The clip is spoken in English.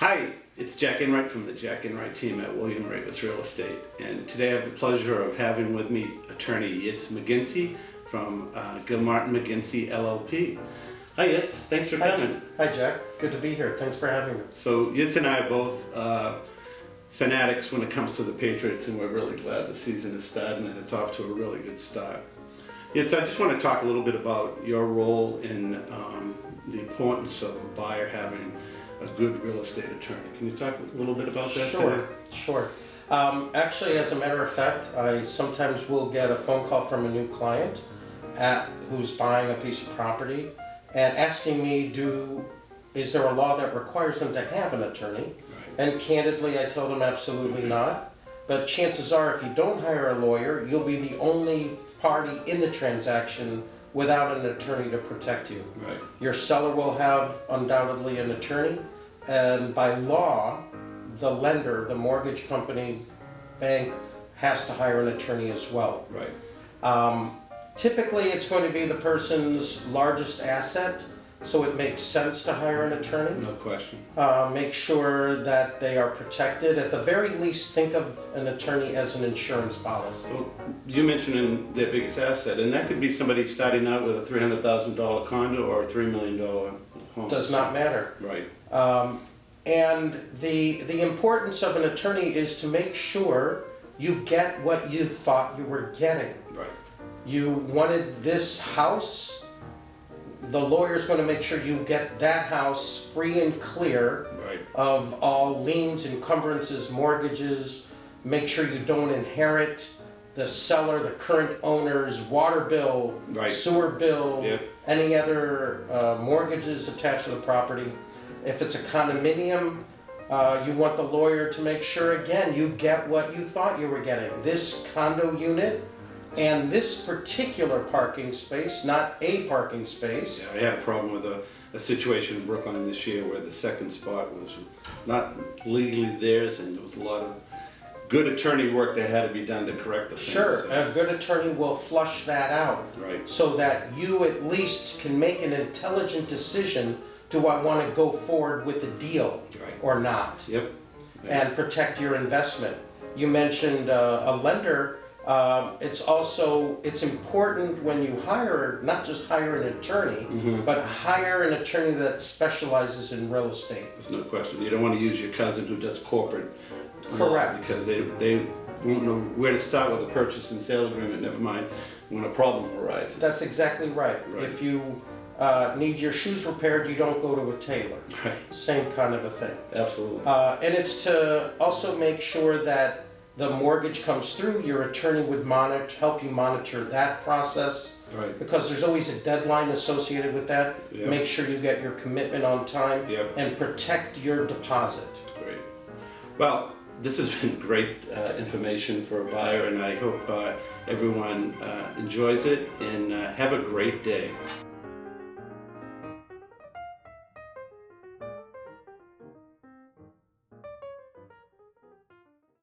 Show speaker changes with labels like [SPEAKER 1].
[SPEAKER 1] Hi, it's Jack Enright from the Jack Enright team at William Ravis Real Estate. And today I have the pleasure of having with me attorney Yitz Magence from Gilmartin McGinsey LLP. Hi Yitz, thanks for coming.
[SPEAKER 2] Hi Jack, good to be here. Thanks for having me.
[SPEAKER 1] So Yitz and I are both fanatics when it comes to the Patriots, and we're really glad the season is starting and it's off to a really good start. Yitz, I just want to talk a little bit about your role in the importance of a buyer having a good real estate attorney. Can you talk a little bit about that today?
[SPEAKER 2] Sure. Actually, as a matter of fact, I sometimes will get a phone call from a new client who's buying a piece of property and asking me, is there a law that requires them to have an attorney? Right. And candidly, I tell them absolutely not. But chances are, if you don't hire a lawyer, you'll be the only party in the transaction without an attorney to protect you.
[SPEAKER 1] Right.
[SPEAKER 2] Your seller will have undoubtedly an attorney, and by law, the lender, the mortgage company, bank, has to hire an attorney as well.
[SPEAKER 1] Right.
[SPEAKER 2] Typically, it's going to be the person's largest asset, so it makes sense to hire an attorney.
[SPEAKER 1] No question.
[SPEAKER 2] Make sure that they are protected. At the very least, think of an attorney as an insurance policy.
[SPEAKER 1] Well, you mentioned their biggest asset, and that could be somebody starting out with a $300,000 condo or a $3 million home.
[SPEAKER 2] Does not matter.
[SPEAKER 1] Right.
[SPEAKER 2] And the importance of an attorney is to make sure you get what you thought you were getting.
[SPEAKER 1] Right.
[SPEAKER 2] You wanted this house, the lawyer's going to make sure you get that house free and clear of all liens, encumbrances, mortgages. Make sure you don't inherit the seller, the current owner's water bill, sewer bill, any other mortgages attached to the property. If it's a condominium, you want the lawyer to make sure, again, you get what you thought you were getting. This condo unit and this particular parking space, not a parking space.
[SPEAKER 1] Yeah, I had a problem with a situation in Brooklyn this year where the second spot was not legally theirs, and there was a lot of good attorney work that had to be done to correct the thing.
[SPEAKER 2] Sure,
[SPEAKER 1] so.
[SPEAKER 2] A good attorney will flush that out, so that you at least can make an intelligent decision. Do I want to go forward with a deal or not?
[SPEAKER 1] Yep.
[SPEAKER 2] And protect your investment. You mentioned a lender. It's important when you hire, not just hire an attorney, but hire an attorney that specializes in real estate.
[SPEAKER 1] There's no question. You don't want to use your cousin who does corporate.
[SPEAKER 2] Correct.
[SPEAKER 1] Because they won't know where to start with a purchase and sale agreement, never mind when a problem arises.
[SPEAKER 2] That's exactly right. If you need your shoes repaired, you don't go to a tailor.
[SPEAKER 1] Right.
[SPEAKER 2] Same kind of a thing.
[SPEAKER 1] Absolutely.
[SPEAKER 2] And it's to also make sure that the mortgage comes through. Your attorney would help you monitor that process.
[SPEAKER 1] Right.
[SPEAKER 2] Because there's always a deadline associated with that.
[SPEAKER 1] Yep.
[SPEAKER 2] Make sure you get your commitment on time and protect your deposit.
[SPEAKER 1] Great. Well, this has been great information for a buyer, and I hope everyone enjoys it, and have a great day.